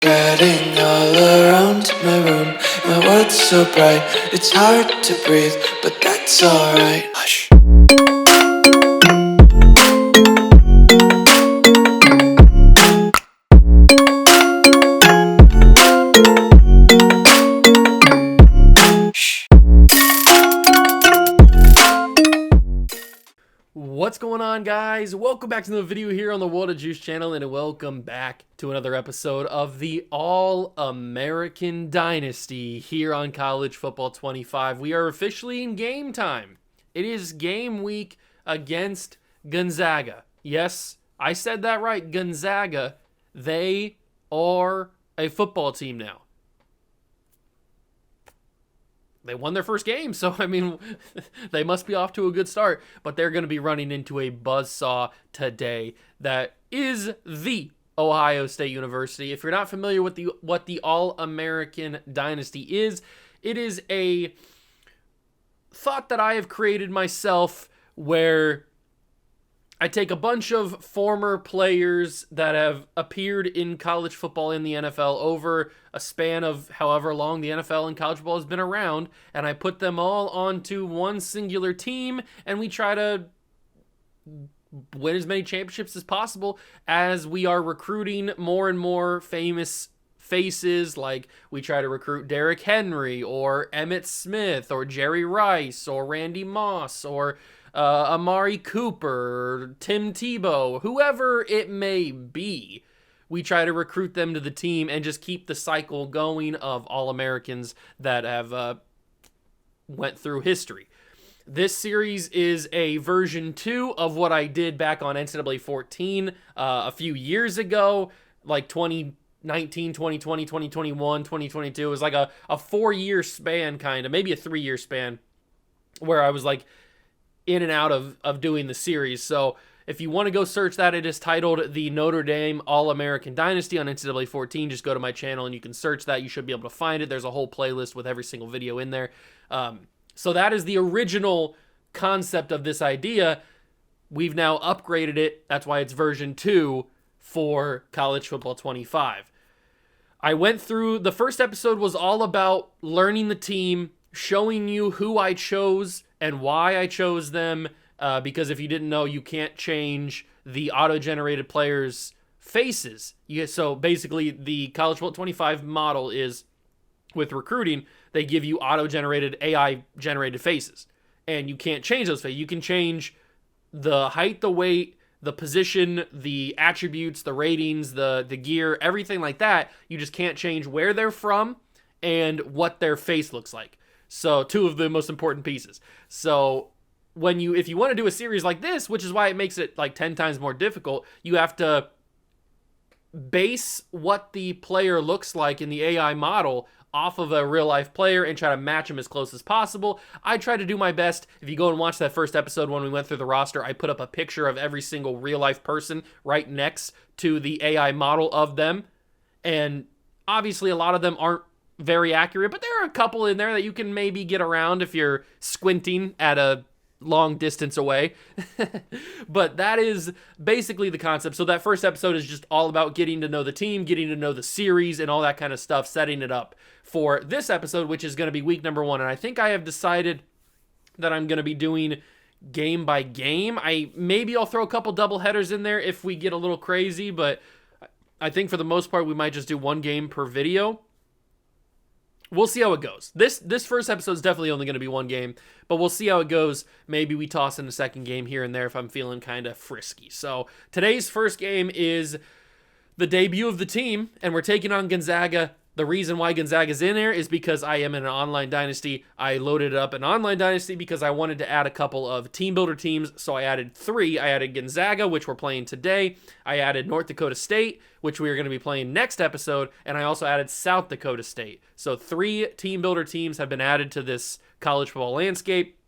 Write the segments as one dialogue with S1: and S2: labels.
S1: Getting all around my room, my world's so bright, it's hard to breathe, but that's alright. Hush.
S2: What's going on, guys? Welcome back to another video here on the World of Juice channel, and welcome back to another episode of the All-American Dynasty here on College Football 25. We are officially in game time. It is game week against Gonzaga. Yes, I said that right, Gonzaga. They are a football team now. They won their first game, so, I mean, they must be off to a good start. But they're going to be running into a buzzsaw today that is the Ohio State University. If you're not familiar with what the All-American Dynasty is, it is a thought that I have created myself where I take a bunch of former players that have appeared in college football in the NFL over a span of however long the NFL and college football has been around, and I put them all onto one singular team, and we try to win as many championships as possible as we are recruiting more and more famous faces. Like, we try to recruit Derrick Henry or Emmitt Smith or Jerry Rice or Randy Moss or Amari Cooper, Tim Tebow, whoever it may be. We try to recruit them to the team and just keep the cycle going of All-Americans that have went through history. This series is a version 2 of what I did back on NCAA 14 a few years ago, like 2019, 2020, 2021, 2022. It was like a 4-year span, kind of, maybe a 3-year span, where I was like in and out of doing the series. So if you want to go search that, it is titled the Notre Dame All-American Dynasty on NCAA 14. Just go to my channel and you can search that. You should be able to find it. There's a whole playlist with every single video in there. So that is the original concept of this idea. We've now upgraded it. That's why it's version 2 for College Football 25. I went through, the first episode was all about learning the team, showing you who I chose and why I chose them, because if you didn't know, you can't change the auto-generated players' faces. So basically, the College Football 25 model is, with recruiting, they give you auto-generated, AI-generated faces, and you can't change those faces. You can change the height, the weight, the position, the attributes, the ratings, the gear, everything like that. You just can't change where they're from and what their face looks like. So 2 of the most important pieces. So if you want to do a series like this, which is why it makes it like 10 times more difficult, you have to base what the player looks like in the AI model off of a real life player and try to match them as close as possible. I try to do my best. If you go and watch that first episode when we went through the roster, I put up a picture of every single real life person right next to the AI model of them. And obviously a lot of them aren't very accurate, but there are a couple in there that you can maybe get around if you're squinting at a long distance away. But that is basically the concept. So that first episode is just all about getting to know the team, getting to know the series and all that kind of stuff, setting it up for this episode, which is going to be week number 1. And I think I have decided that I'm going to be doing game by game. Maybe I'll throw a couple double headers in there if we get a little crazy, but I think for the most part we might just do 1 game per video. We'll see how it goes. This first episode is definitely only going to be 1 game, but we'll see how it goes. Maybe we toss in a second game here and there if I'm feeling kind of frisky. So today's first game is the debut of the team, and we're taking on Gonzaga. The reason why Gonzaga's in there is because I am in an online dynasty. I loaded up an online dynasty because I wanted to add a couple of team builder teams, so I added 3. I added Gonzaga, which we're playing today. I added North Dakota State, which we are going to be playing next episode, and I also added South Dakota State. So 3 team builder teams have been added to this college football landscape,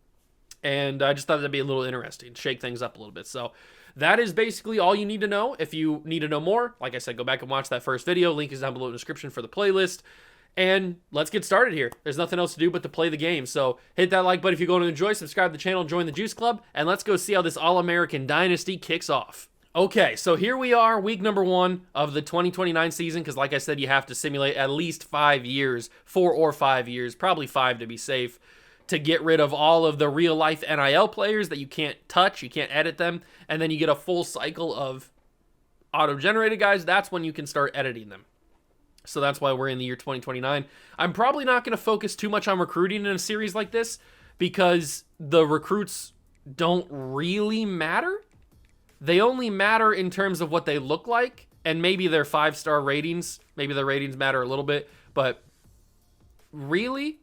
S2: and I just thought that'd be a little interesting, shake things up a little bit. So that is basically all you need to know. If you need to know more, like I said, go back and watch that first video. Link is down below in the description for the playlist. And let's get started here. There's nothing else to do but to play the game. So hit that like button if you're going to enjoy, subscribe to the channel, join the Juice Club, and let's go see how this All-American Dynasty kicks off. Okay, so here we are, week number 1 of the 2029 season, because like I said, you have to simulate at least 5 years, 4 or 5 years, probably 5 to be safe, to get rid of all of the real-life NIL players that you can't touch, you can't edit them, and then you get a full cycle of auto-generated guys. That's when you can start editing them. So that's why we're in the year 2029. I'm probably not going to focus too much on recruiting in a series like this, because the recruits don't really matter. They only matter in terms of what they look like, and maybe their 5-star ratings. Maybe their ratings matter a little bit, but really,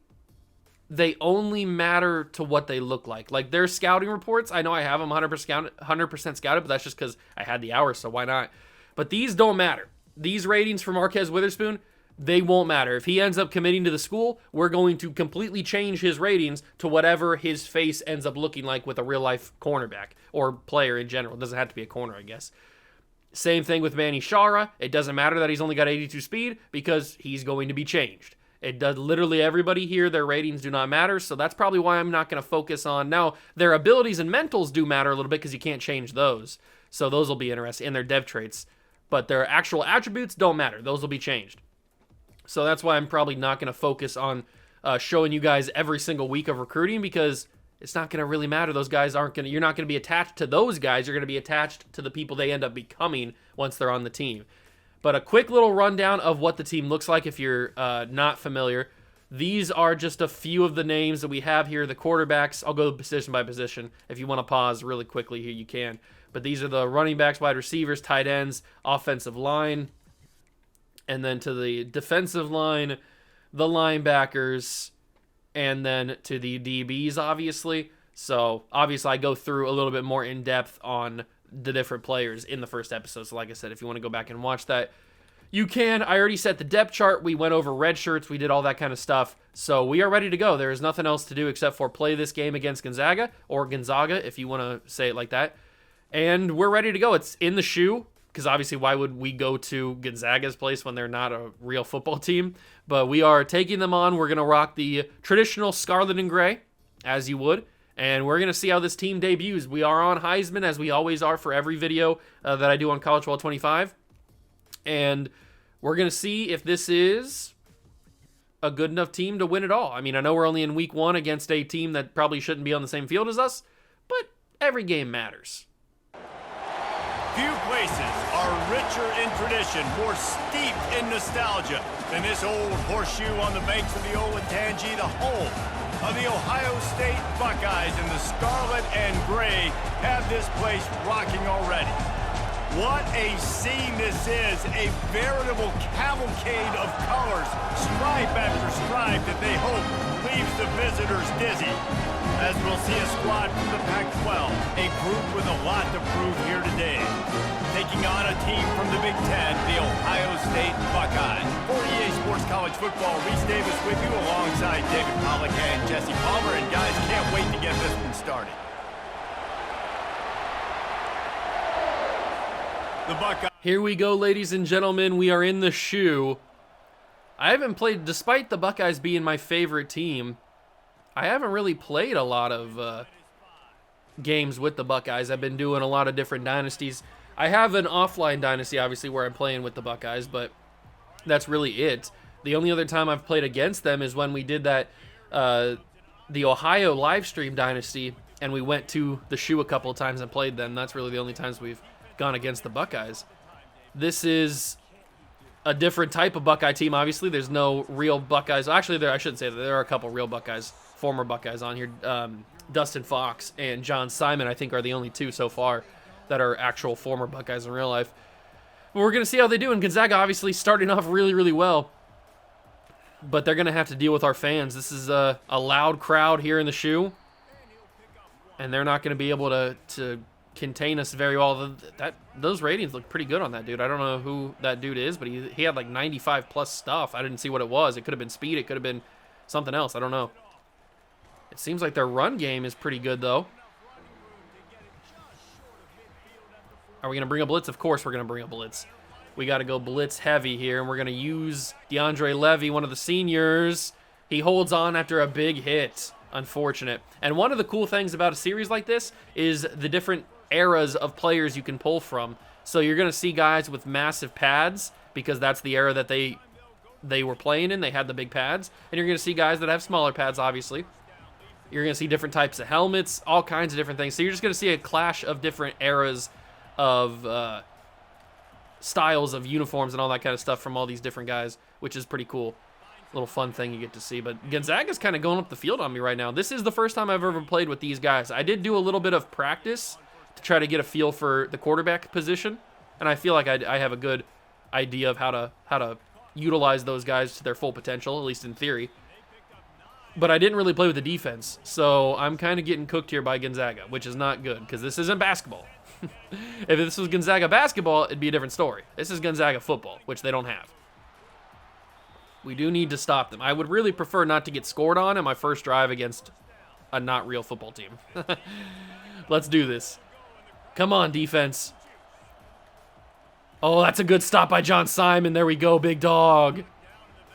S2: they only matter to what they look like. Like their scouting reports, I know I have them 100% scouted, but that's just because I had the hours, so why not? But these don't matter. These ratings for Marquez Witherspoon, they won't matter. If he ends up committing to the school, we're going to completely change his ratings to whatever his face ends up looking like with a real-life cornerback or player in general. It doesn't have to be a corner, I guess. Same thing with Manny Shara. It doesn't matter that he's only got 82 speed because he's going to be changed. It does literally everybody here. Their ratings do not matter, so that's probably why I'm not going to focus on. Now, their abilities and mentals do matter a little bit because you can't change those, so those will be interesting, and their dev traits. But their actual attributes don't matter. Those will be changed. So that's why I'm probably not going to focus on showing you guys every single week of recruiting, because it's not going to really matter. Those guys aren't going to, you're not going to be attached to those guys. You're going to be attached to the people they end up becoming once they're on the team. But a quick little rundown of what the team looks like if you're not familiar. These are just a few of the names that we have here. The quarterbacks, I'll go position by position. If you want to pause really quickly here, you can. But these are the running backs, wide receivers, tight ends, offensive line. And then to the defensive line, the linebackers, and then to the DBs, obviously. So, obviously, I go through a little bit more in depth on the different players in the first episode. So, like I said, if you want to go back and watch that, you can. I already set the depth chart. We went over red shirts. We did all that kind of stuff. So, we are ready to go. There is nothing else to do except for play this game against Gonzaga, or Gonzaga, if you want to say it like that. And we're ready to go. It's in the shoe. Because obviously, why would we go to Gonzaga's place when they're not a real football team? But we are taking them on. We're going to rock the traditional scarlet and gray, as you would. And we're going to see how this team debuts. We are on Heisman, as we always are for every video that I do on College Football 25. And we're going to see if this is a good enough team to win it all. I mean, I know we're only in week 1 against a team that probably shouldn't be on the same field as us, but every game matters.
S3: Few places are richer in tradition, more steeped in nostalgia than this old horseshoe on the banks of the Olentangy, the home of the Ohio State Buckeyes, and the scarlet and gray have this place rocking already. What a scene this is, a veritable cavalcade of colors, stripe after stripe that they hope leaves the visitors dizzy. As we'll see a squad from the Pac-12, a group with a lot to prove here today. Taking on a team from the Big Ten, the Ohio State Buckeyes. For EA Sports College Football, Reese Davis with you alongside David Pollack and Jesse Palmer. And guys, can't wait to get this one started. The Buckeyes.
S2: Here we go, ladies and gentlemen. We are in the shoe. I haven't played, despite the Buckeyes being my favorite team, I haven't really played a lot of games with the Buckeyes. I've been doing a lot of different dynasties. I have an offline dynasty, obviously, where I'm playing with the Buckeyes, but that's really it. The only other time I've played against them is when we did that, the Ohio live stream dynasty, and we went to the shoe a couple of times and played them. That's really the only times we've gone against the Buckeyes. This is a different type of Buckeye team, obviously. There's no real Buckeyes. Actually, I shouldn't say that. There are a couple real Buckeyes, former Buckeyes on here. Dustin Fox and John Simon, I think, are the only two so far that are actual former Buckeyes in real life. But we're going to see how they do. And Gonzaga obviously starting off really, really well. But they're going to have to deal with our fans. This is a loud crowd here in the shoe. And they're not going to be able to contain us very well. Those ratings look pretty good on that dude. I don't know who that dude is, but he had like 95 plus stuff. I didn't see what it was. It could have been speed. It could have been something else. I don't know. It seems like their run game is pretty good, though. Are we going to bring a blitz? Of course we're going to bring a blitz. We got to go blitz heavy here, and we're going to use DeAndre Levy, one of the seniors. He holds on after a big hit. Unfortunate. And one of the cool things about a series like this is the different eras of players you can pull from. So you're going to see guys with massive pads because that's the era that they were playing in. They had the big pads. And you're going to see guys that have smaller pads, obviously. You're going to see different types of helmets, all kinds of different things. So you're just going to see a clash of different eras of styles of uniforms and all that kind of stuff from all these different guys, which is pretty cool. Little fun thing you get to see. But Gonzaga's kind of going up the field on me right now. This is the first time I've ever played with these guys. I did do a little bit of practice to try to get a feel for the quarterback position, and I feel like I have a good idea of how to utilize those guys to their full potential, at least in theory. But I didn't really play with the defense, so I'm kind of getting cooked here by Gonzaga, which is not good because this isn't basketball. If this was Gonzaga basketball, it'd be a different story. This is Gonzaga football, which they don't have. We do need to stop them. I would really prefer not to get scored on in my first drive against a not real football team. Let's do this. Come on, defense. Oh, that's a good stop by John Simon. There we go, big dog.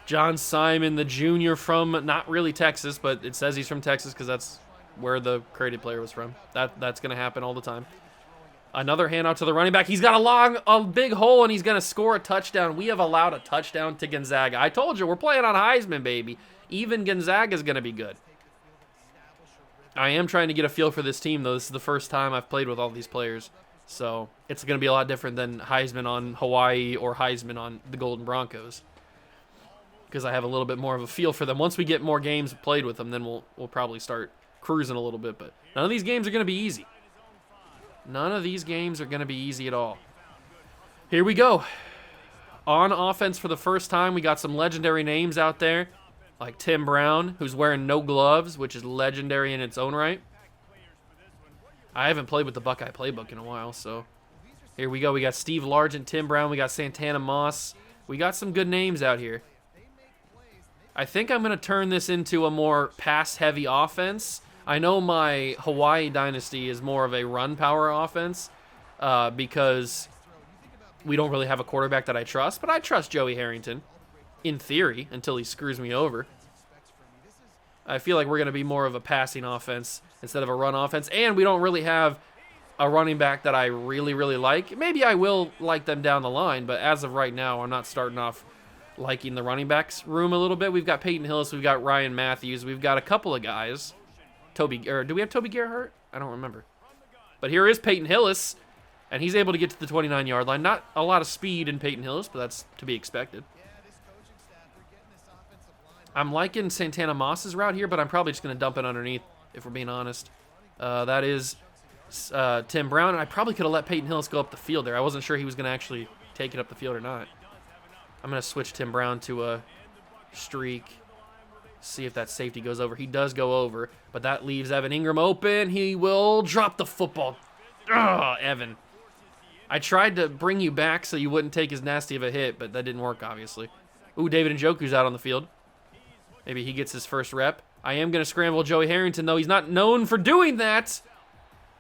S2: John Simon, the junior from not really Texas, but it says he's from Texas because that's where the created player was from. That's going to happen all the time. Another handout to the running back. He's got a big hole, and he's going to score a touchdown. We have allowed a touchdown to Gonzaga. I told you, we're playing on Heisman, baby. Even Gonzaga is going to be good. I am trying to get a feel for this team, though. This is the first time I've played with all these players. So it's going to be a lot different than Heisman on Hawaii or Heisman on the Golden Broncos, because I have a little bit more of a feel for them. Once we get more games played with them, then we'll probably start cruising a little bit. But none of these games are going to be easy. None of these games are going to be easy at all. Here we go. On offense for the first time, we got some legendary names out there, like Tim Brown, who's wearing no gloves, which is legendary in its own right. I haven't played with the Buckeye Playbook in a while, so here we go. We got Steve Largent, Tim Brown, we got Santana Moss. We got some good names out here. I think I'm going to turn this into a more pass-heavy offense. I know my Hawaii Dynasty is more of a run-power offense because we don't really have a quarterback that I trust, but I trust Joey Harrington, in theory, until he screws me over. I feel like we're going to be more of a passing offense instead of a run offense, and we don't really have a running back that I really, really like. Maybe I will like them down the line, but as of right now, I'm not starting off liking the running backs room a little bit. We've got Peyton Hillis, we've got Ryan Matthews, we've got a couple of guys. Do we have Toby Gerhart? I don't remember. But here is Peyton Hillis, and he's able to get to the 29-yard line. Not a lot of speed in Peyton Hillis, but that's to be expected. I'm liking Santana Moss's route here, but I'm probably just going to dump it underneath, if we're being honest. That is Tim Brown. I probably could have let Peyton Hillis go up the field there. I wasn't sure he was going to actually take it up the field or not. I'm going to switch Tim Brown to a streak. See if that safety goes over. He does go over, but that leaves Evan Ingram open. He will drop the football. Ugh, Evan. I tried to bring you back so you wouldn't take as nasty of a hit, but that didn't work, obviously. Ooh, David Njoku's out on the field. Maybe he gets his first rep. I am going to scramble Joey Harrington, though. He's not known for doing that,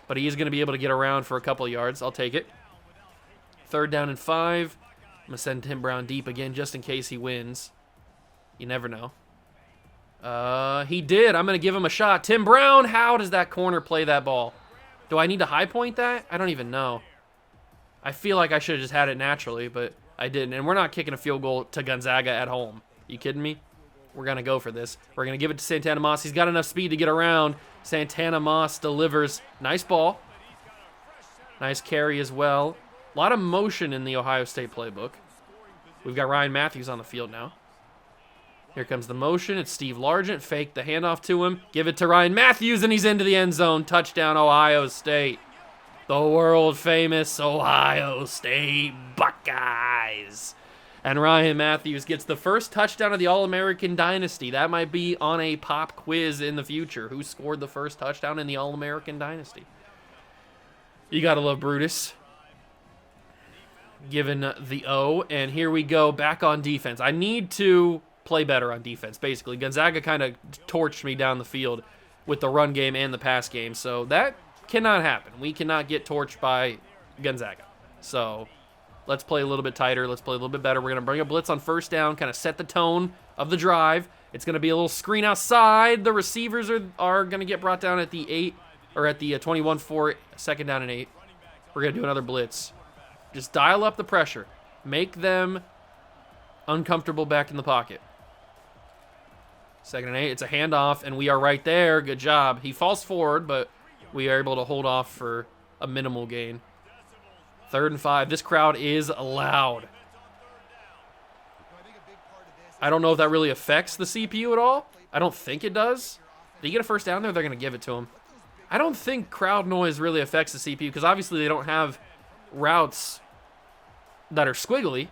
S2: but he is going to be able to get around for a couple of yards. I'll take it. 3rd down and 5. I'm going to send Tim Brown deep again just in case he wins. You never know. He did. I'm going to give him a shot. Tim Brown, how does that corner play that ball? Do I need to high point that? I don't even know. I feel like I should have just had it naturally, but I didn't. And we're not kicking a field goal to Gonzaga at home. You kidding me? We're going to go for this. We're going to give it to Santana Moss. He's got enough speed to get around. Santana Moss delivers. Nice ball. Nice carry as well. A lot of motion in the Ohio State playbook. We've got Ryan Matthews on the field now. Here comes the motion. It's Steve Largent. Fake the handoff to him. Give it to Ryan Matthews, and he's into the end zone. Touchdown, Ohio State. The world-famous Ohio State Buckeyes. And Ryan Matthews gets the first touchdown of the All-American Dynasty. That might be on a pop quiz in the future. Who scored the first touchdown in the All-American Dynasty? You gotta love Brutus. Given the O. And here we go, back on defense. I need to play better on defense, basically. Gonzaga kind of torched me down the field with the run game and the pass game, so that cannot happen. We cannot get torched by Gonzaga. So let's play a little bit tighter. Let's play a little bit better. We're going to bring a blitz on 1st down, kind of set the tone of the drive. It's going to be a little screen outside. The receivers are going to get brought down at the 8, or at the 21 for 2nd down and 8. We're going to do another blitz. Just dial up the pressure. Make them uncomfortable back in the pocket. 2nd and 8. It's a handoff, and we are right there. Good job. He falls forward, but we are able to hold off for a minimal gain. 3rd and 5. This crowd is loud. I don't know if that really affects the CPU at all. I don't think it does. Did he get a first down there? They're going to give it to him. I don't think crowd noise really affects the CPU because obviously they don't have routes that are squiggly.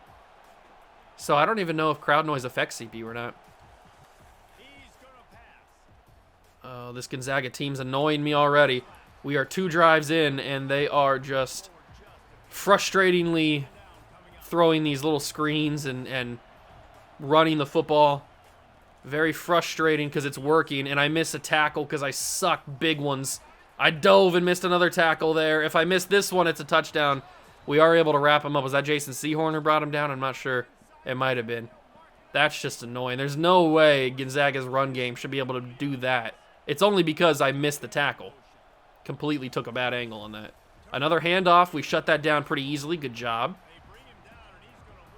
S2: So I don't even know if crowd noise affects CPU or not. Oh, this Gonzaga team's annoying me already. We are 2 drives in, and they are just frustratingly throwing these little screens and running the football. Very frustrating because it's working, and I miss a tackle because I suck big ones. I dove and missed another tackle there. If I miss this one, it's a touchdown. We are able to wrap him up. Was that Jason Sehorn who brought him down? I'm not sure. It might have been. That's just annoying. There's no way Gonzaga's run game should be able to do that. It's only because I missed the tackle. Completely took a bad angle on that. Another handoff. We shut that down pretty easily. Good job.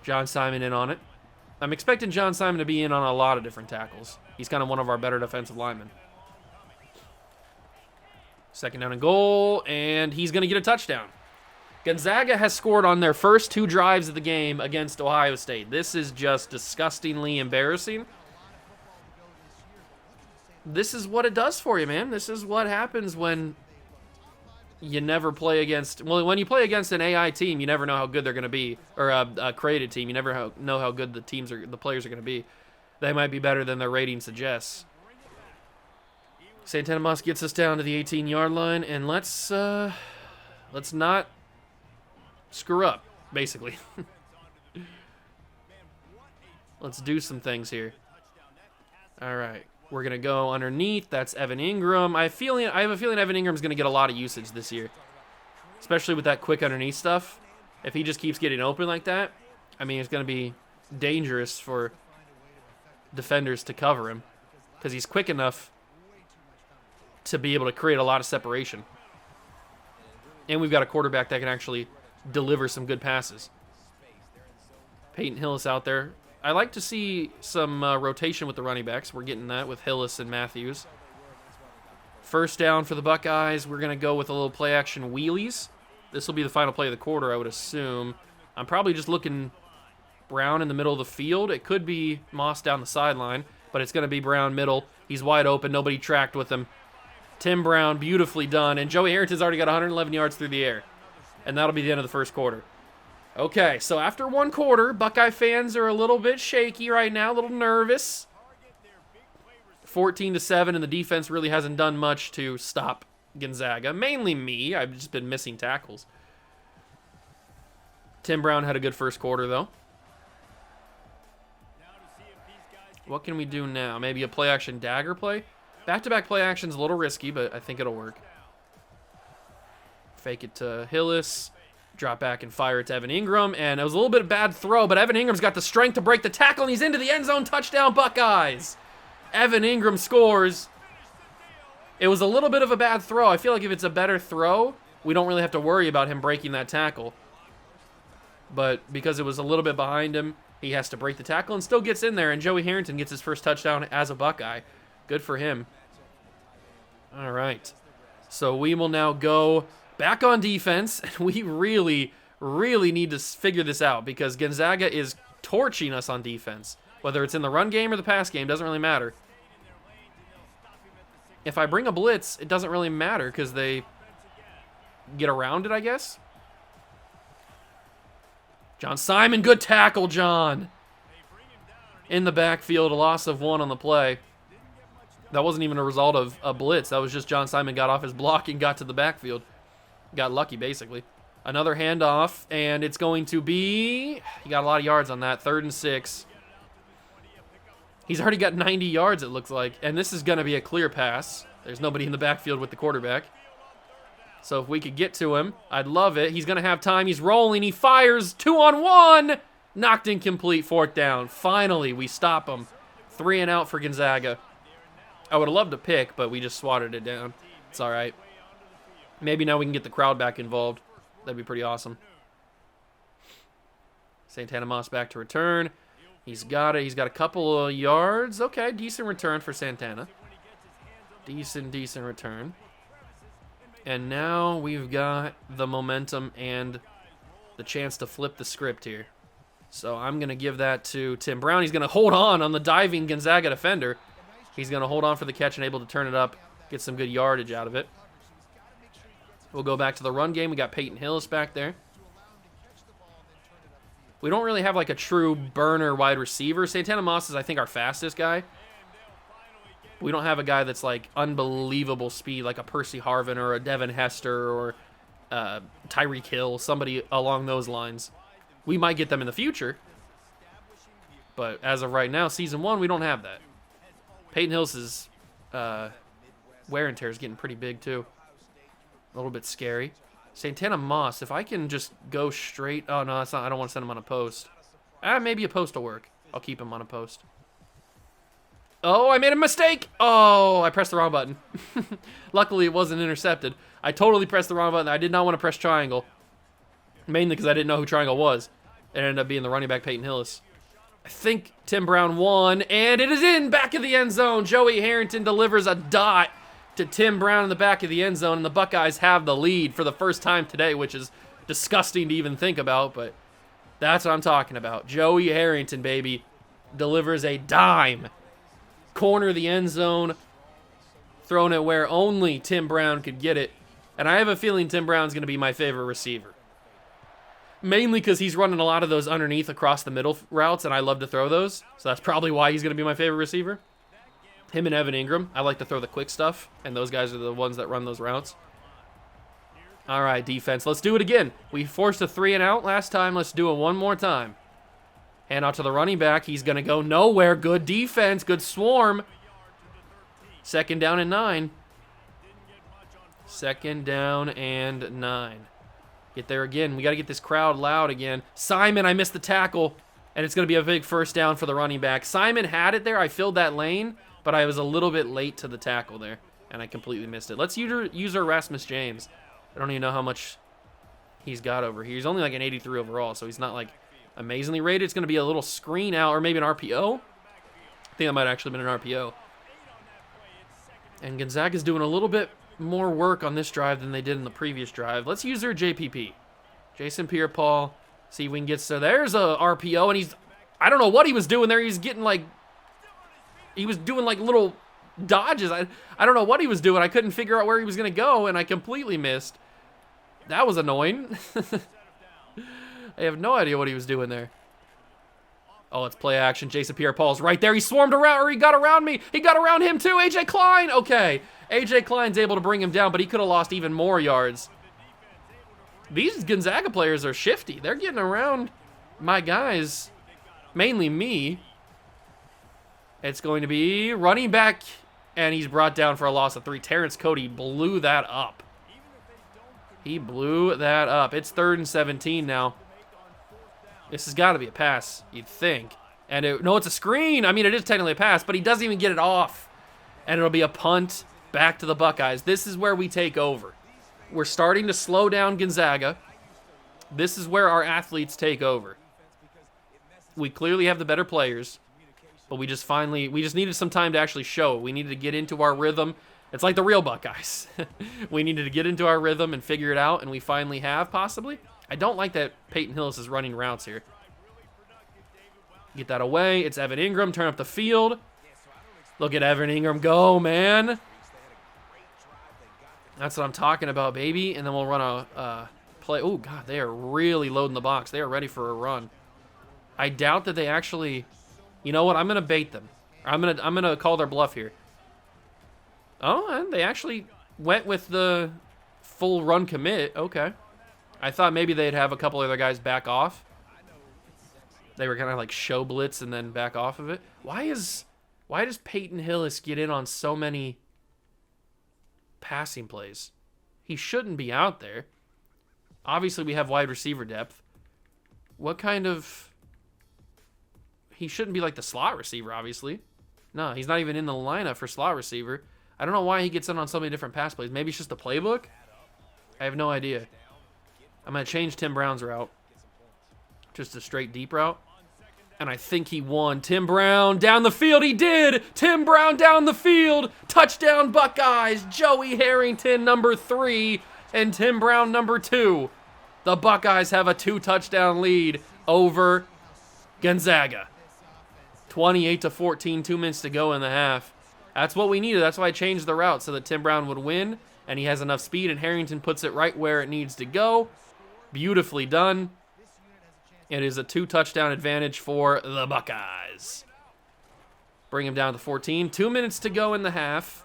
S2: John Simon in on it. I'm expecting John Simon to be in on a lot of different tackles. He's kind of one of our better defensive linemen. 2nd down and goal, and he's going to get a touchdown. Gonzaga has scored on their first 2 drives of the game against Ohio State. This is just disgustingly embarrassing. This is what it does for you, man. This is what happens when you never play against... Well, when you play against an AI team, you never know how good they're going to be. Or a created team, you never know how good the players are going to be. They might be better than their rating suggests. Santana Moss gets us down to the 18-yard line, and let's not screw up, basically. Let's do some things here. All right. We're going to go underneath. That's Evan Ingram. I have a feeling Evan Ingram's going to get a lot of usage this year, especially with that quick underneath stuff. If he just keeps getting open like that, I mean, it's going to be dangerous for defenders to cover him because he's quick enough to be able to create a lot of separation. And we've got a quarterback that can actually deliver some good passes. Peyton Hillis out there. I like to see some rotation with the running backs. We're getting that with Hillis and Matthews. 1st down for the Buckeyes. We're going to go with a little play-action wheelies. This will be the final play of the quarter, I would assume. I'm probably just looking Brown in the middle of the field. It could be Moss down the sideline, but it's going to be Brown middle. He's wide open. Nobody tracked with him. Tim Brown, beautifully done. And Joey Harrington's already got 111 yards through the air. And that'll be the end of the 1st quarter. Okay, so after 1 quarter, Buckeye fans are a little bit shaky right now, a little nervous. 14-7, and the defense really hasn't done much to stop Gonzaga. Mainly me. I've just been missing tackles. Tim Brown had a good 1st quarter, though. What can we do now? Maybe a play-action dagger play? Back-to-back play-action's a little risky, but I think it'll work. Fake it to Hillis. Drop back and fire it to Evan Ingram. And it was a little bit of a bad throw, but Evan Ingram's got the strength to break the tackle, and he's into the end zone. Touchdown, Buckeyes. Evan Ingram scores. It was a little bit of a bad throw. I feel like if it's a better throw, we don't really have to worry about him breaking that tackle. But because it was a little bit behind him, he has to break the tackle and still gets in there, and Joey Harrington gets his first touchdown as a Buckeye. Good for him. All right. So we will now go back on defense, and we really, really need to figure this out because Gonzaga is torching us on defense. Whether it's in the run game or the pass game, doesn't really matter. If I bring a blitz, it doesn't really matter because they get around it, I guess. John Simon, good tackle, John. In the backfield, a loss of 1 on the play. That wasn't even a result of a blitz. That was just John Simon got off his block and got to the backfield. Got lucky, basically. Another handoff, and it's going to be... He got a lot of yards on that. 3rd and 6. He's already got 90 yards, it looks like. And this is going to be a clear pass. There's nobody in the backfield with the quarterback. So if we could get to him, I'd love it. He's going to have time. He's rolling. He fires. 2-on-1. Knocked incomplete. 4th down. Finally, we stop him. 3 and out for Gonzaga. I would have loved to pick, but we just swatted it down. It's all right. Maybe now we can get the crowd back involved. That'd be pretty awesome. Santana Moss back to return. He's got it. He's got a couple of yards. Okay, decent return for Santana. Decent return. And now we've got the momentum and the chance to flip the script here. So I'm going to give that to Tim Brown. He's going to hold on the diving Gonzaga defender. He's going to hold on for the catch and able to turn it up, get some good yardage out of it. We'll go back to the run game. We got Peyton Hillis back there. We don't really have like a true burner wide receiver. Santana Moss is, I think, our fastest guy. We don't have a guy that's like unbelievable speed, like a Percy Harvin or a Devin Hester or Tyreek Hill, somebody along those lines. We might get them in the future, but as of right now, season 1, we don't have that. Peyton Hillis' wear and tear is getting pretty big too. A little bit scary. Santana Moss, if I can just go straight... Oh, no, that's not. I don't want to send him on a post. Maybe a post will work. I'll keep him on a post. Oh, I made a mistake. Oh, I pressed the wrong button. Luckily, it wasn't intercepted. I totally pressed the wrong button. I did not want to press triangle. Mainly because I didn't know who triangle was. It ended up being the running back, Peyton Hillis. I think Tim Brown won, and it is in back of the end zone. Joey Harrington delivers a dot to Tim Brown in the back of the end zone, and the Buckeyes have the lead for the first time today, which is disgusting to even think about, but that's what I'm talking about. Joey Harrington, baby, delivers a dime. Corner of the end zone, throwing it where only Tim Brown could get it, and I have a feeling Tim Brown's going to be my favorite receiver. Mainly because he's running a lot of those underneath across the middle routes, and I love to throw those, so that's probably why he's going to be my favorite receiver. Him and Evan Ingram. I like to throw the quick stuff, and those guys are the ones that run those routes. All right, defense. Let's do it again. We forced a 3-and-out last time. Let's do it one more time. Hand out to the running back. He's going to go nowhere. Good defense. Good swarm. 2nd down and 9. 2nd down and 9. Get there again. We got to get this crowd loud again. Simon, I missed the tackle, and it's going to be a big 1st down for the running back. Simon had it there. I filled that lane, but I was a little bit late to the tackle there, and I completely missed it. Let's use our Rasmus James. I don't even know how much he's got over here. He's only like an 83 overall, so he's not like amazingly rated. It's going to be a little screen out, or maybe an RPO. I think that might actually have been an RPO. And Gonzaga's doing a little bit more work on this drive than they did in the previous drive. Let's use their JPP. Jason Pierre-Paul. See if we can get... So there's a RPO, and he's... I don't know what he was doing there. He's getting like... He was doing like little dodges. I don't know what he was doing. I couldn't figure out where he was going to go, and I completely missed. That was annoying. I have no idea what he was doing there. Oh, it's play action. Jason Pierre-Paul's right there. He swarmed around, or he got around me. He got around him too. AJ Klein. Okay. AJ Klein's able to bring him down, but he could have lost even more yards. These Gonzaga players are shifty. They're getting around my guys, mainly me. It's going to be running back, and he's brought down for a loss of 3. Terrence Cody blew that up. He blew that up. It's 3rd and 17 now. This has got to be a pass, you'd think. And no, it's a screen. I mean, it is technically a pass, but he doesn't even get it off. And it'll be a punt back to the Buckeyes. This is where we take over. We're starting to slow down Gonzaga. This is where our athletes take over. We clearly have the better players, but we just needed some time to actually show. We needed to get into our rhythm. It's like the real Buckeyes. We needed to get into our rhythm and figure it out, and we finally have, possibly. I don't like that Peyton Hillis is running routes here. Get that away. It's Evan Ingram. Turn up the field. Look at Evan Ingram go, man. That's what I'm talking about, baby. And then we'll run a play. Oh, God, they are really loading the box. They are ready for a run. I doubt that they actually... You know what? I'm going to bait them. I'm gonna call their bluff here. Oh, and they actually went with the full run commit. Okay. I thought maybe they'd have a couple other guys back off. They were kind of like show blitz and then back off of it. Why does Peyton Hillis get in on so many passing plays? He shouldn't be out there. Obviously, we have wide receiver depth. What kind of... He shouldn't be like the slot receiver, obviously. No, he's not even in the lineup for slot receiver. I don't know why he gets in on so many different pass plays. Maybe it's just the playbook? I have no idea. I'm going to change Tim Brown's route. Just a straight deep route. And I think he won. Tim Brown down the field. He did. Tim Brown down the field. Touchdown Buckeyes. Joey Harrington, number 3, and Tim Brown, number 2. The Buckeyes have a 2-touchdown lead over Gonzaga. 28-14, 2 minutes to go in the half. That's what we needed. That's why I changed the route so that Tim Brown would win, and he has enough speed, and Harrington puts it right where it needs to go. Beautifully done. It is a 2-touchdown advantage for the Buckeyes. Bring him down to 14. 2 minutes to go in the half.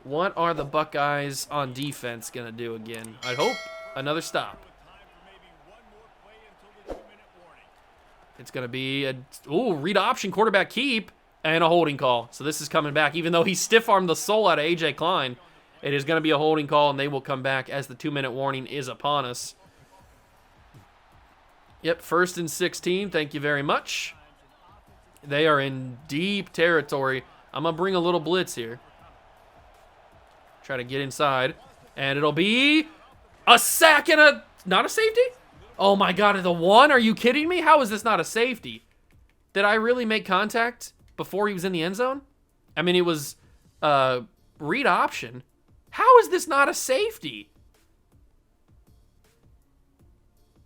S2: What are the Buckeyes on defense going to do again? I hope another stop. It's going to be a read option, quarterback keep, and a holding call. So this is coming back. Even though he stiff-armed the soul out of A.J. Klein, it is going to be a holding call, and they will come back as the 2-minute warning is upon us. Yep, 1st and 16. Thank you very much. They are in deep territory. I'm going to bring a little blitz here. Try to get inside. And it'll be a sack and not a safety? Oh my God, the 1? Are you kidding me? How is this not a safety? Did I really make contact before he was in the end zone? I mean, it was read option. How is this not a safety?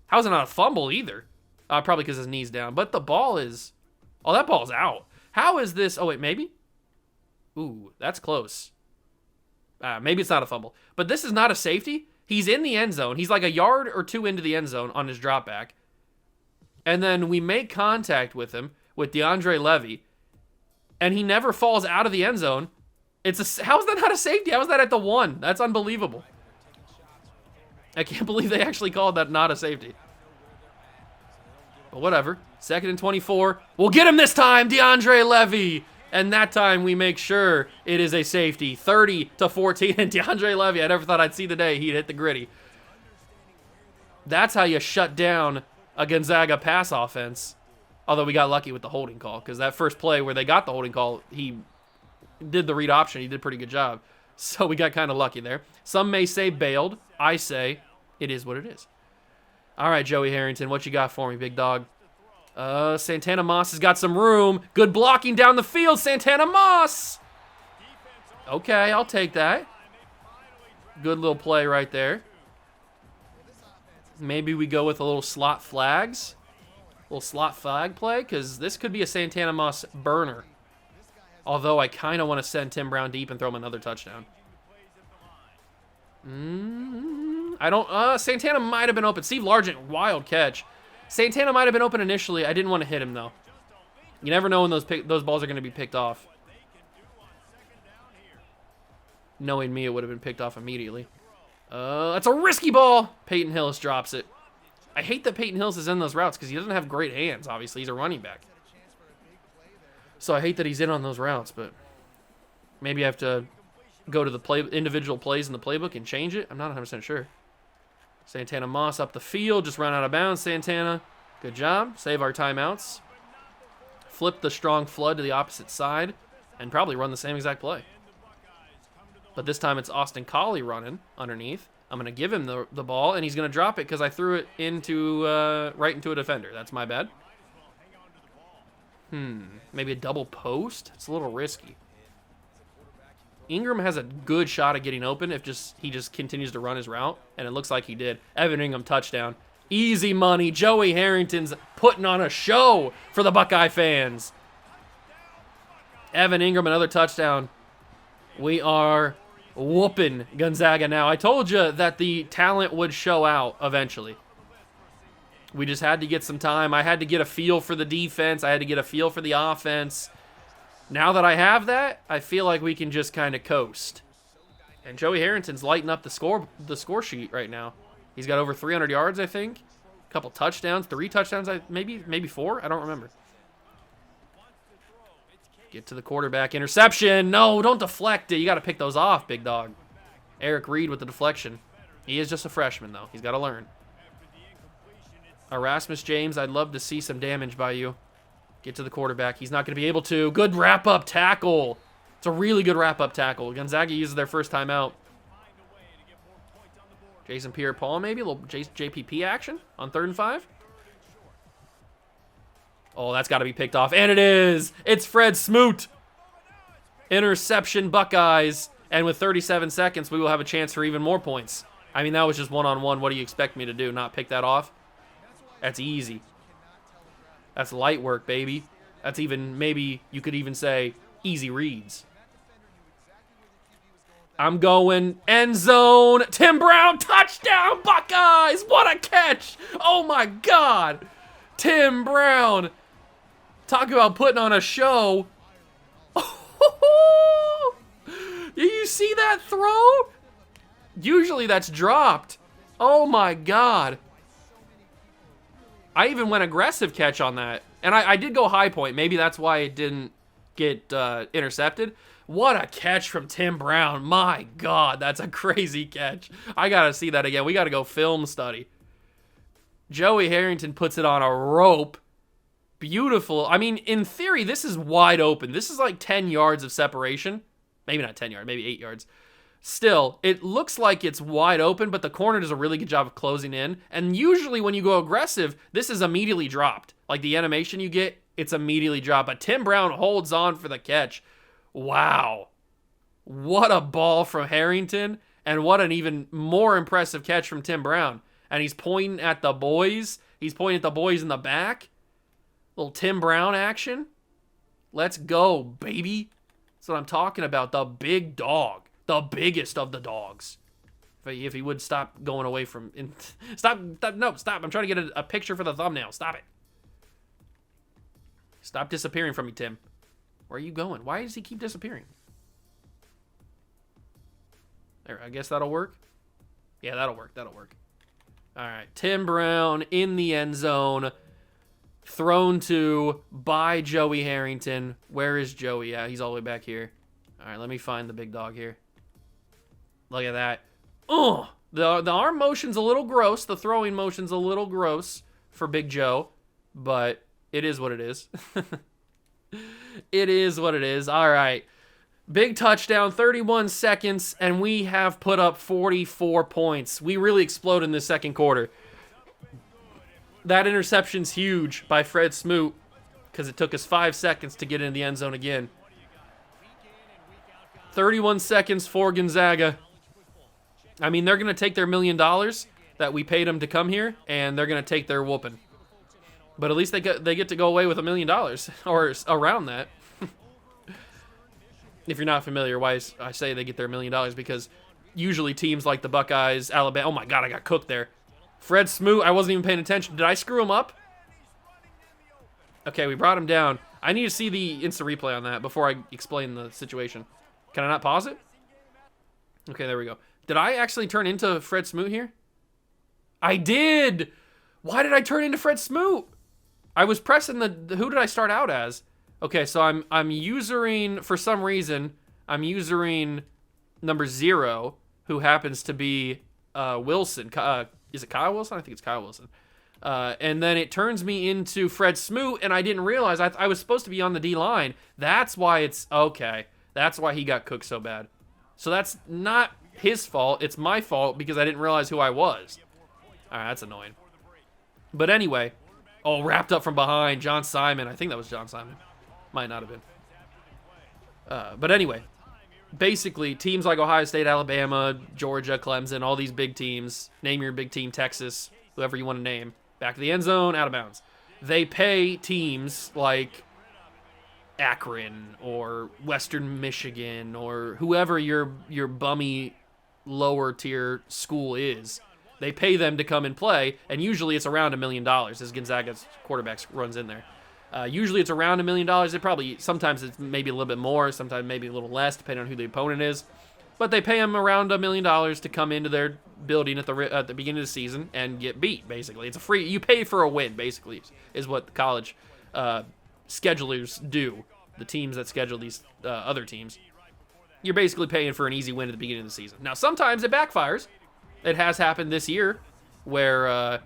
S2: How is it not a fumble either? Probably because his knee's down. But the ball is... Oh, that ball's out. How is this... Oh, wait, maybe? Ooh, that's close. Maybe it's not a fumble. But this is not a safety. He's in the end zone. He's like a yard or 2 into the end zone on his drop back. And then we make contact with him, with DeAndre Levy. And he never falls out of the end zone. How is that not a safety? How is that at the 1? That's unbelievable. I can't believe they actually called that not a safety. But whatever. 2nd and 24. We'll get him this time, DeAndre Levy. And that time we make sure it is a safety. 30-14. And DeAndre Levy, I never thought I'd see the day he'd hit the gritty. That's how you shut down a Gonzaga pass offense. Although we got lucky with the holding call. Because that first play where they got the holding call, he did the read option. He did a pretty good job. So we got kind of lucky there. Some may say bailed. I say it is what it is. All right, Joey Harrington, what you got for me, big dog? Santana Moss has got some room. Good blocking down the field, Santana Moss. Okay, I'll take that. Good little play right there. Maybe we go with a little slot flags. A little slot flag play, because this could be a Santana Moss burner. Although I kind of want to send Tim Brown deep and throw him another touchdown. Santana might have been open. Steve Largent, wild catch. Santana might have been open initially. I didn't want to hit him, though. You never know when those balls are going to be picked off. Knowing me, it would have been picked off immediately. That's a risky ball. Peyton Hillis drops it. I hate that Peyton Hillis is in those routes because he doesn't have great hands, obviously. He's a running back. So I hate that he's in on those routes, but maybe I have to go to the individual plays in the playbook and change it. I'm not 100% sure. Santana Moss up the field, just run out of bounds, Santana. Good job. Save our timeouts. Flip the strong flood to the opposite side and probably run the same exact play. But this time it's Austin Collie running underneath. I'm going to give him the ball, and he's going to drop it because I threw it into right into a defender. That's my bad. Maybe a double post? It's a little risky. Ingram has a good shot at getting open if he just continues to run his route, and it looks like he did. Evan Ingram touchdown. Easy money. Joey Harrington's putting on a show for the Buckeye fans. Evan Ingram, another touchdown. We are whooping Gonzaga now. I told you that the talent would show out eventually. We just had to get some time. I had to get a feel for the defense. I had to get a feel for the offense. Now that I have that, I feel like we can just kind of coast. And Joey Harrington's lighting up the score sheet right now. He's got over 300 yards, I think. A couple touchdowns, 3 touchdowns, maybe 4. I don't remember. Get to the quarterback. Interception. No, don't deflect it. You got to pick those off, big dog. Eric Reed with the deflection. He is just a freshman, though. He's got to learn. Erasmus James, I'd love to see some damage by you. Get to the quarterback. He's not going to be able to. Good wrap-up tackle. It's a really good wrap-up tackle. Gonzaga uses their first timeout. Jason Pierre-Paul maybe, a little JPP action on 3rd and 5. Oh, that's got to be picked off, and it is. It's Fred Smoot. Interception, Buckeyes. And with 37 seconds, we will have a chance for even more points. I mean, that was just one-on-one. What do you expect me to do, not pick that off? That's easy. That's light work, baby. That's even, maybe you could even say, easy reads. I'm going end zone. Tim Brown, touchdown, Buckeyes. What a catch. Oh, my God. Tim Brown. Talk about putting on a show. Do you see that throw? Usually that's dropped. Oh, my God. I even went aggressive catch on that. And I did go high point. Maybe that's why it didn't get intercepted. What a catch from Tim Brown. My God, that's a crazy catch. I got to see that again. We got to go film study. Joey Harrington puts it on a rope. Beautiful. I mean, in theory, this is wide open. This is like 10 yards of separation. Maybe not 10 yards, maybe 8 yards. Still, it looks like it's wide open, but the corner does a really good job of closing in. And usually when you go aggressive, this is immediately dropped. Like the animation you get, it's immediately dropped. But Tim Brown holds on for the catch. Wow. What a ball from Harrington. And what an even more impressive catch from Tim Brown. And he's pointing at the boys. He's pointing at the boys in the back. Little Tim Brown action. Let's go, baby. That's what I'm talking about. The big dog. The biggest of the dogs. If he would stop going away from... Stop. No, stop. I'm trying to get a picture for the thumbnail. Stop it. Stop disappearing from me, Tim. Where are you going? Why does he keep disappearing? There, I guess that'll work. Yeah, that'll work. That'll work. All right. Tim Brown in the end zone. Thrown to by Joey Harrington. Where is Joey at? He's all the way back here. All right, let me find the big dog here. Look at that. Oh, the arm motion's a little gross. The throwing motion's a little gross for Big Joe, but it is what it is. It is what it is. All right. Big touchdown, 31 seconds, and we have put up 44 points. We really exploded in the second quarter. That interception's huge by Fred Smoot because it took us 5 seconds to get in the end zone again. 31 seconds for Gonzaga. I mean, they're going to take their $1 million that we paid them to come here, and they're going to take their whooping. But at least they get to go away with $1 million, or around that. If you're not familiar, why I say they get their $1 million, because usually teams like the Buckeyes, Alabama... Oh, my God, I got cooked there. Fred Smoot, I wasn't even paying attention. Did I screw him up? Okay, we brought him down. I need to see the instant replay on that before I explain the situation. Can I not pause it? Okay, there we go. Did I actually turn into Fred Smoot here? I did! Why did I turn into Fred Smoot? I was pressing the who did I start out as? Okay, so I'm usering, for some reason, I'm usering number 0, who happens to be Wilson. Is it Kyle Wilson? I think it's Kyle Wilson. And then it turns me into Fred Smoot, and I didn't realize I was supposed to be on the D-line. That's why it's... Okay. That's why he got cooked so bad. So that's not his fault. It's my fault because I didn't realize who I was. All right, that's annoying. But anyway. Oh, wrapped up from behind. John Simon. I think that was John Simon. Might not have been. But anyway. Basically, teams like Ohio State, Alabama, Georgia, Clemson, all these big teams. Name your big team, Texas, whoever you want to name. Back to the end zone, out of bounds. They pay teams like Akron or Western Michigan or whoever your bummy lower tier school is. They pay them to come and play, and usually it's around $1 million as Gonzaga's quarterback runs in there. Usually it's around $1 million. Sometimes it's maybe a little bit more, sometimes maybe a little less, depending on who the opponent is. But they pay them around $1 million to come into their building at the beginning of the season and get beat. Basically, it's a free. You pay for a win. Basically, is what the college schedulers do. The teams that schedule these other teams, you're basically paying for an easy win at the beginning of the season. Now, sometimes it backfires. It has happened this year, where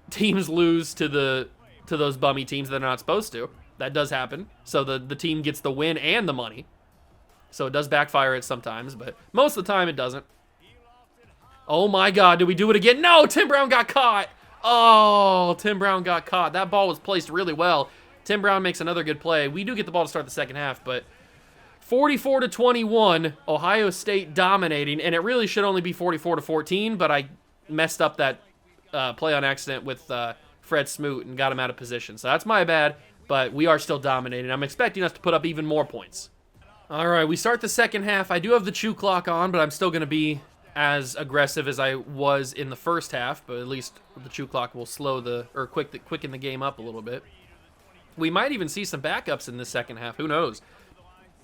S2: teams lose to those bummy teams that they're not supposed to. That does happen. So the team gets the win and the money. So it does backfire it sometimes, but most of the time it doesn't. Oh my God, did we do it again? No, Tim Brown got caught. Oh, Tim Brown got caught. That ball was placed really well. Tim Brown makes another good play. We do get the ball to start the second half, but 44-21, Ohio State dominating, and it really should only be 44-14, but I messed up that play on accident with Fred Smoot and got him out of position. So that's my bad, but we are still dominating. I'm expecting us to put up even more points. All right, we start the second half. I do have the chew clock on, but I'm still going to be as aggressive as I was in the first half, but at least the chew clock will quicken the game up a little bit. We might even see some backups in the second half. Who knows?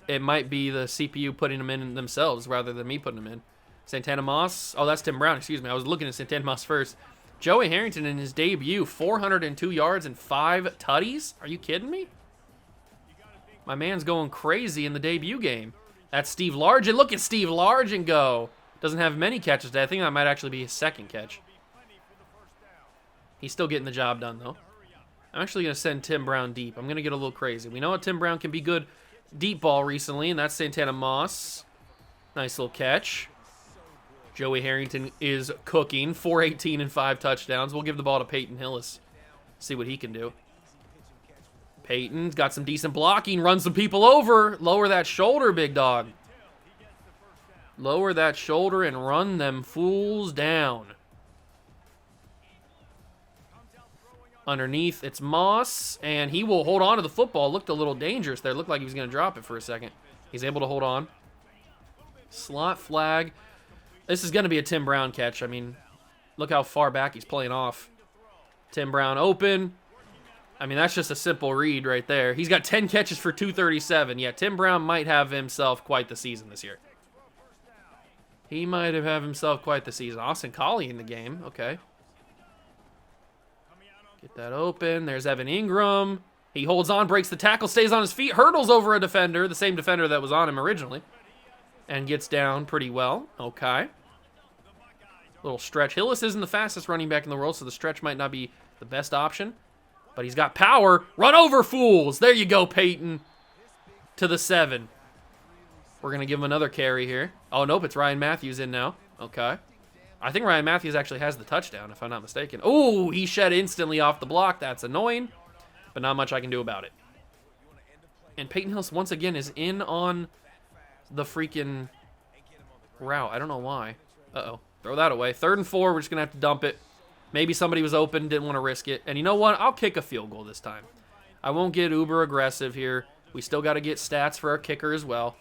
S2: It might be the CPU putting them in themselves rather than me putting them in. Santana Moss. Oh, that's Tim Brown. Excuse me. I was looking at Santana Moss first. Joey Harrington in his debut, 402 yards and 5 tutties. Are you kidding me? My man's going crazy in the debut game. That's Steve Largent. Look at Steve Largent go. Doesn't have many catches today. I think that might actually be his second catch. He's still getting the job done, though. I'm actually going to send Tim Brown deep. I'm going to get a little crazy. We know what Tim Brown can be good deep ball recently, and that's Santana Moss. Nice little catch. Joey Harrington is cooking. 418 and 5 touchdowns. We'll give the ball to Peyton Hillis. See what he can do. Peyton's got some decent blocking. Runs some people over. Lower that shoulder, big dog. Lower that shoulder and run them fools down. Underneath, it's Moss, and he will hold on to the football. Looked a little dangerous there. Looked like he was going to drop it for a second. He's able to hold on. Slot flag. This is going to be a Tim Brown catch. I mean, look how far back he's playing off. Tim Brown open. I mean, that's just a simple read right there. He's got 10 catches for 237. Yeah, Tim Brown might have himself quite the season this year. He might have had himself quite the season. Austin Collie in the game. Okay. Get that open. There's Evan Ingram. He holds on, breaks the tackle, stays on his feet, hurdles over a defender, the same defender that was on him originally, and gets down pretty well. Okay. Little stretch. Hillis isn't the fastest running back in the world, so the stretch might not be the best option. But he's got power. Run over, fools. There you go, Peyton. To the 7. We're going to give him another carry here. Oh, nope, it's Ryan Matthews in now. Okay. I think Ryan Matthews actually has the touchdown, if I'm not mistaken. Oh, he shed instantly off the block. That's annoying, but not much I can do about it. And Peyton Hillis, once again, is in on the freaking route. I don't know why. Uh-oh. Throw that away. 3rd and 4. We're just going to have to dump it. Maybe somebody was open, didn't want to risk it. And you know what? I'll kick a field goal this time. I won't get uber aggressive here. We still got to get stats for our kicker as well.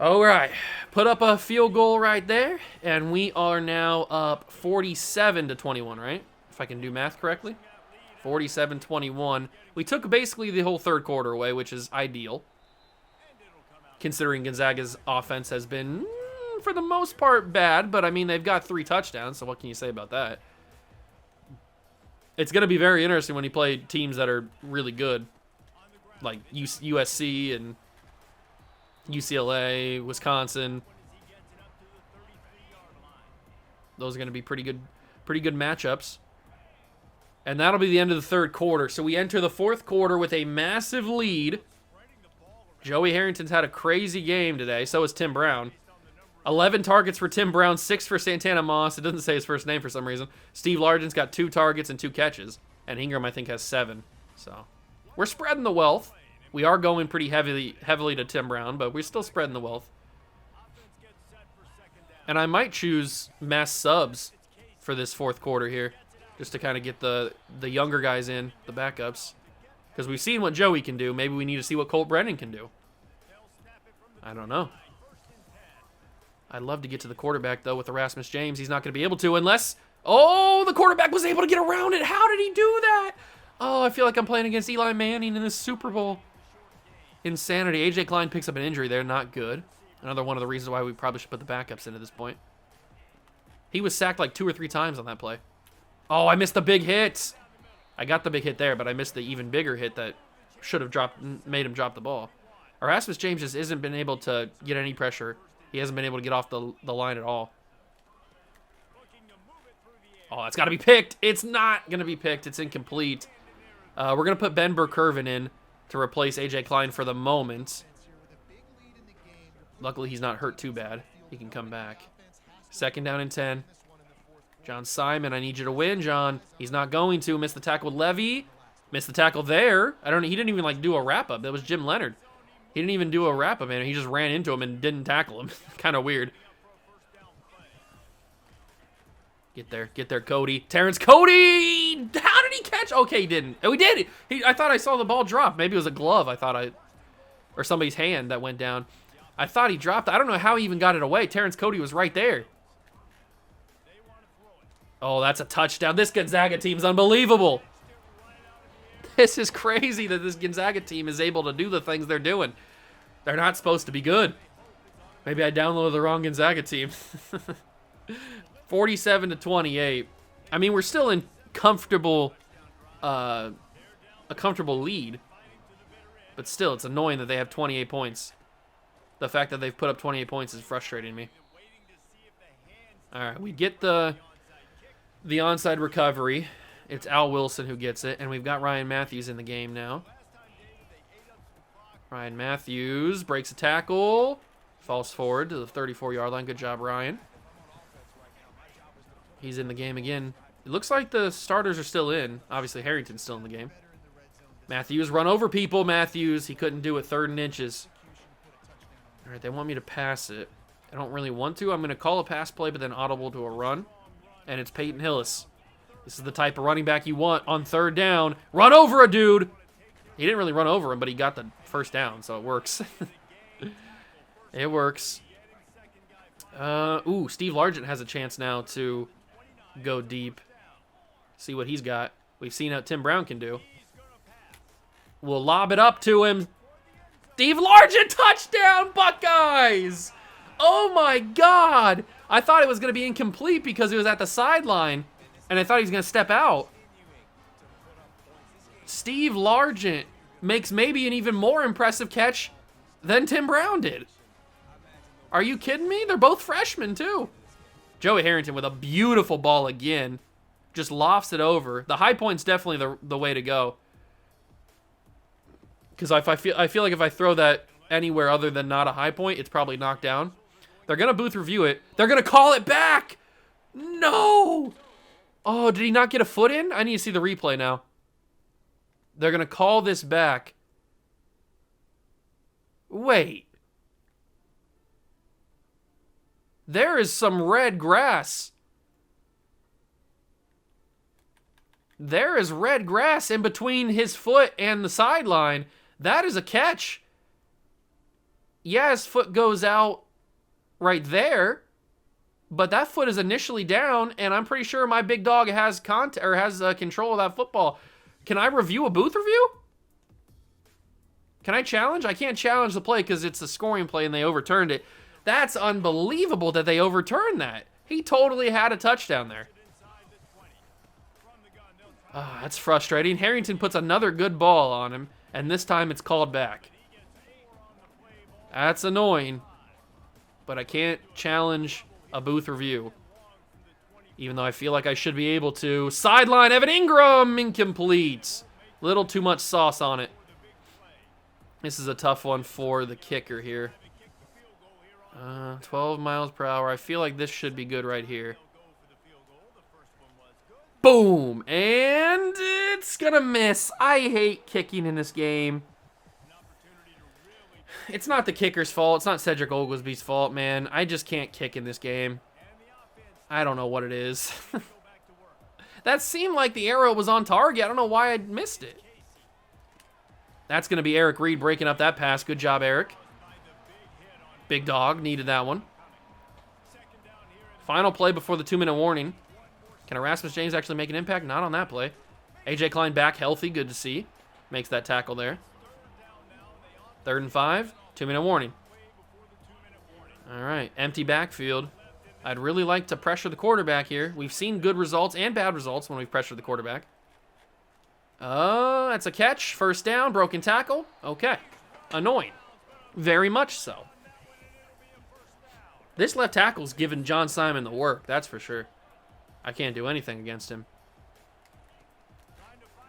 S2: All right. Put up a field goal right there. And we are now up 47-21, right? If I can do math correctly. 47-21. We took basically the whole third quarter away, which is ideal, considering Gonzaga's offense has been, for the most part, bad, but I mean, they've got 3 touchdowns, so what can you say about that? It's going to be very interesting when you play teams that are really good, like USC and UCLA, Wisconsin. Those are going to be pretty good matchups. And that'll be the end of the third quarter. So we enter the fourth quarter with a massive lead. Joey Harrington's had a crazy game today. So has Tim Brown. 11 targets for Tim Brown, 6 for Santana Moss. It doesn't say his first name for some reason. Steve Largent's got 2 targets and 2 catches. And Ingram, I think, has 7. So we're spreading the wealth. We are going pretty heavily to Tim Brown, but we're still spreading the wealth. And I might choose mass subs for this fourth quarter here, just to kind of get the younger guys in, the backups. Because we've seen what Joey can do. Maybe we need to see what Colt Brennan can do. I don't know. I'd love to get to the quarterback, though, with Erasmus James. He's not going to be able to unless... Oh, the quarterback was able to get around it. How did he do that? Oh, I feel like I'm playing against Eli Manning in the Super Bowl. Insanity. A.J. Klein picks up an injury there. Not good. Another one of the reasons why we probably should put the backups in at this point. He was sacked like 2 or 3 times on that play. Oh, I missed the big hit. I got the big hit there, but I missed the even bigger hit that should have made him drop the ball. Erasmus James just hasn't been able to get any pressure. He hasn't been able to get off the line at all. Oh, it's got to be picked. It's not going to be picked. It's incomplete. We're going to put Ben Burkervin in to replace A.J. Klein for the moment. Luckily, he's not hurt too bad. He can come back. 2nd down and 10. John Simon, I need you to win, John. He's not going to. Miss the tackle with Levy. Missed the tackle there. He didn't even like do a wrap-up. That was Jim Leonard. He didn't even do a wrap-up, man. He just ran into him and didn't tackle him. Kind of weird. Get there, Cody. Terrence Cody! How did he catch? Okay, he didn't. Oh, he did. I thought I saw the ball drop. Maybe it was a glove. Or somebody's hand that went down. I thought he dropped it. I don't know how he even got it away. Terrence Cody was right there. Oh, that's a touchdown. This Gonzaga team's unbelievable. This is crazy that this Gonzaga team is able to do the things they're doing. They're not supposed to be good. Maybe I downloaded the wrong Gonzaga team. 47-28. I mean, we're still in a comfortable lead. But still, it's annoying that they have 28 points. The fact that they've put up 28 points is frustrating me. All right, we get the onside recovery. It's Al Wilson who gets it, and we've got Ryan Matthews in the game now. Ryan Matthews breaks a tackle, falls forward to the 34-yard line. Good job, Ryan. He's in the game again. It looks like the starters are still in. Obviously, Harrington's still in the game. Matthews, run over people, Matthews. He couldn't do it, 3rd and inches. All right, they want me to pass it. I don't really want to. I'm going to call a pass play, but then audible to a run. And it's Peyton Hillis. This is the type of running back you want on 3rd down. Run over a dude. He didn't really run over him, but he got the 1st down, so it works. It works. Steve Largent has a chance now to go deep. See what he's got. We've seen what Tim Brown can do. We'll lob it up to him. Steve Largent, touchdown, Buckeyes! Oh, my God. I thought it was going to be incomplete because he was at the sideline, and I thought he was going to step out. Steve Largent makes maybe an even more impressive catch than Tim Brown did. Are you kidding me? They're both freshmen, too. Joey Harrington with a beautiful ball again. Just lofts it over. The high point's definitely the way to go. Because I feel like if I throw that anywhere other than not a high point, it's probably knocked down. They're going to booth review it. They're going to call it back. No. Oh, did he not get a foot in? I need to see the replay now. They're going to call this back. Wait. There is some red grass. There is red grass in between his foot and the sideline. That is a catch. Yeah, his foot goes out right there, but that foot is initially down, and I'm pretty sure my big dog has control of that football. Can I review a booth review? Can I challenge? I can't challenge the play because it's a scoring play and they overturned it. That's unbelievable that they overturned that. He totally had a touchdown there. Oh, that's frustrating. Harrington puts another good ball on him, and this time it's called back. That's annoying, but I can't challenge a booth review, even though I feel like I should be able to. Sideline, Evan Ingram, incomplete. Little too much sauce on it. This is a tough one for the kicker here. 12 miles per hour. I feel like this should be good right here. Boom! And it's gonna miss. I hate kicking in this game. It's not the kicker's fault. It's not Cedric Oglesby's fault, man. I just can't kick in this game. I don't know what it is. That seemed like the arrow was on target. I don't know why I missed it. That's going to be Eric Reed breaking up that pass. Good job, Eric. Big dog needed that one. Final play before the 2-minute warning. Can Erasmus James actually make an impact? Not on that play. A.J. Klein back healthy. Good to see. Makes that tackle there. 3rd and 5. 2-minute warning. All right. Empty backfield. I'd really like to pressure the quarterback here. We've seen good results and bad results when we've pressured the quarterback. That's a catch. 1st down. Broken tackle. Okay. Annoying. Very much so. This left tackle's giving John Simon the work. That's for sure. I can't do anything against him.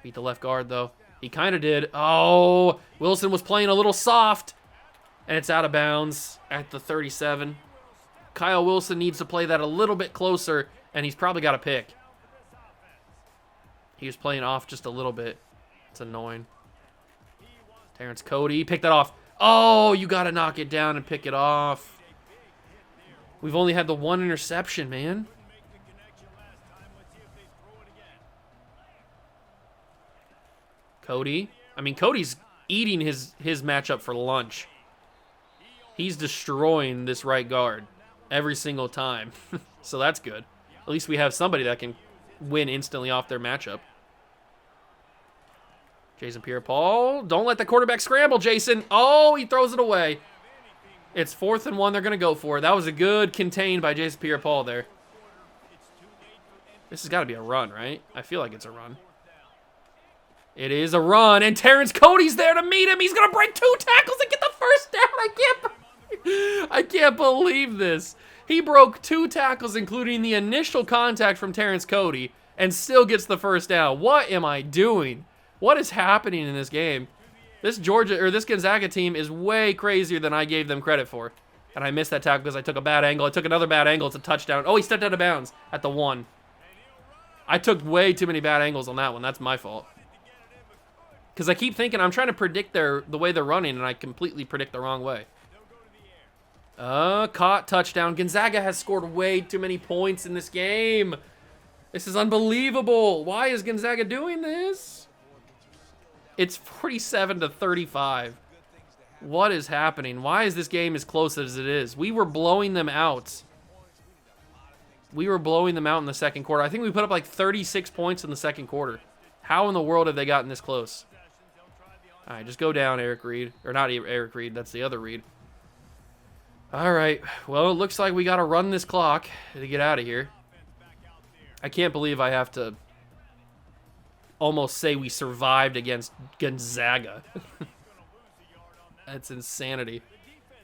S2: Beat the left guard, though. He kind of did. Oh, Wilson was playing a little soft. And it's out of bounds at the 37. Kyle Wilson needs to play that a little bit closer, and he's probably got a pick. He was playing off just a little bit. It's annoying. Terrence Cody, pick that off. Oh, you got to knock it down and pick it off. We've only had the one interception, man. Cody. I mean, Cody's eating his matchup for lunch. He's destroying this right guard every single time. So that's good. At least we have somebody that can win instantly off their matchup. Jason Pierre-Paul. Don't let the quarterback scramble, Jason. Oh, he throws it away. It's 4th and 1. They're going to go for it. That was a good contain by Jason Pierre-Paul there. This has got to be a run, right? I feel like it's a run. It is a run, and Terrence Cody's there to meet him. He's going to break 2 tackles and get the first down. I can't believe this. He broke 2 tackles, including the initial contact from Terrence Cody, and still gets the first down. What am I doing? What is happening in this game? This this Gonzaga team is way crazier than I gave them credit for. And I missed that tackle because I took a bad angle. I took another bad angle. It's a touchdown. Oh, he stepped out of bounds at the 1. I took way too many bad angles on that one. That's my fault. Because I keep thinking I'm trying to predict the way they're running, and I completely predict the wrong way. Caught, touchdown. Gonzaga has scored way too many points in this game. This is unbelievable. Why is Gonzaga doing this? It's 47-35. What is happening? Why is this game as close as it is? We were blowing them out. We were blowing them out in the second quarter. I think we put up like 36 points in the second quarter. How in the world have they gotten this close? All right, just go down, Eric Reed. Or not Eric Reed, that's the other Reed. All right, well, it looks like we got to run this clock to get out of here. I can't believe I have to almost say we survived against Gonzaga. That's insanity.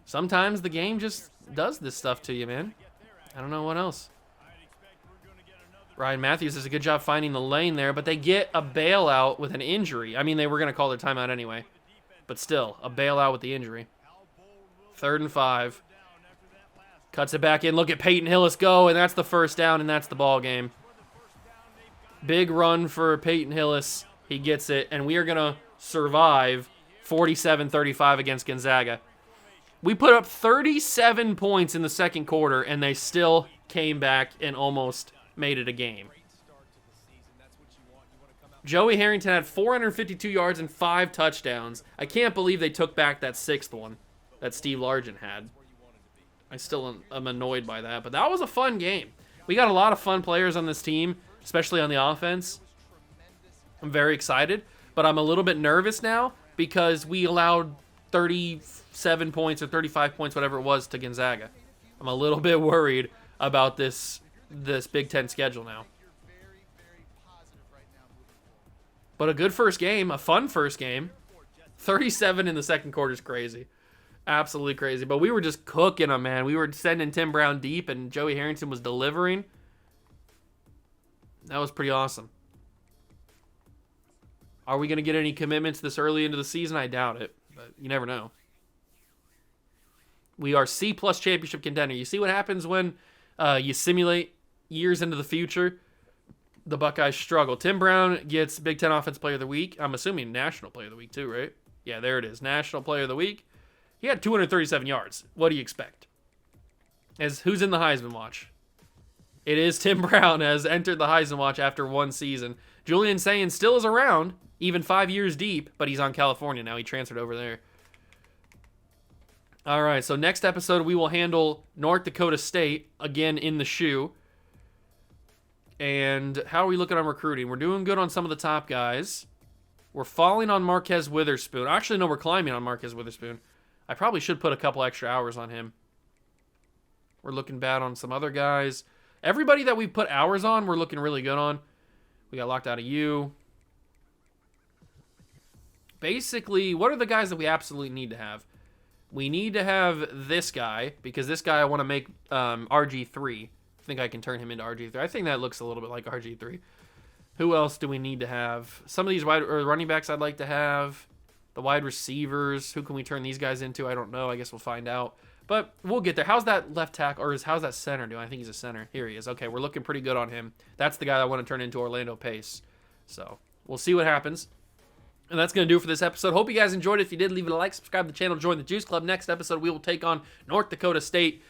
S2: Sometimes the game just does this stuff to you, man. I don't know what else. Ryan Matthews does a good job finding the lane there, but they get a bailout with an injury. I mean, they were going to call their timeout anyway, but still, a bailout with the injury. 3rd and 5. Cuts it back in. Look at Peyton Hillis go, and that's the first down, and that's the ball game. Big run for Peyton Hillis. He gets it, and we are going to survive 47-35 against Gonzaga. We put up 37 points in the second quarter, and they still came back and almost made it a game. Joey Harrington had 452 yards and 5 touchdowns. I can't believe they took back that 6th one that Steve Largent had. I still am annoyed by that, but that was a fun game. We got a lot of fun players on this team, especially on the offense. I'm very excited, but I'm a little bit nervous now because we allowed 37 points or 35 points, whatever it was, to Gonzaga. I'm a little bit worried about this Big Ten schedule now. But a good first game, a fun first game. 37 in the second quarter is crazy. Absolutely crazy. But we were just cooking them, man. We were sending Tim Brown deep, and Joey Harrington was delivering. That was pretty awesome. Are we going to get any commitments this early into the season? I doubt it, but you never know. We are C-plus championship contender. You see what happens when you simulate years into the future? The Buckeyes struggle. Tim Brown gets Big Ten Offensive Player of the Week. I'm assuming National Player of the Week too, right? Yeah, there it is. National Player of the Week. He had 237 yards. What do you expect? Who's in the Heisman Watch? It is Tim Brown has entered the Heisman Watch after 1 season. Julian Sayin still is around, even 5 years deep, but he's on California now. He transferred over there. All right, so next episode we will handle North Dakota State, again in the shoe. And how are we looking on recruiting? We're doing good on some of the top guys. We're falling on Marquez Witherspoon. Actually, no, we're climbing on Marquez Witherspoon. I probably should put a couple extra hours on him. We're looking bad on some other guys. Everybody that we put hours on, we're looking really good on. We got locked out of you. Basically, what are the guys that we absolutely need to have? We need to have this guy, because this guy I want to make RG3. I think I can turn him into RG3. I think that looks a little bit like RG3. Who else do we need to have? Some of these running backs I'd like to have. The wide receivers. Who can we turn these guys into? I don't know. I guess we'll find out. But we'll get there. How's that left tackle, or how's that center doing? I think he's a center. Here he is. Okay, we're looking pretty good on him. That's the guy I want to turn into Orlando Pace. So we'll see what happens. And that's going to do it for this episode. Hope you guys enjoyed it. If you did, leave it a like, subscribe to the channel, join the Juice Club. Next episode, we will take on North Dakota State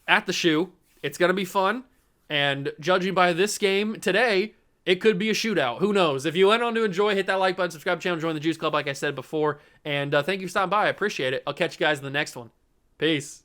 S2: at the Shoe. It's going to be fun. And judging by this game today, it could be a shootout. Who knows? If you went on to enjoy, hit that like button, subscribe to the channel, join the Juice Club like I said before. And thank you for stopping by. I appreciate it. I'll catch you guys in the next one. Peace.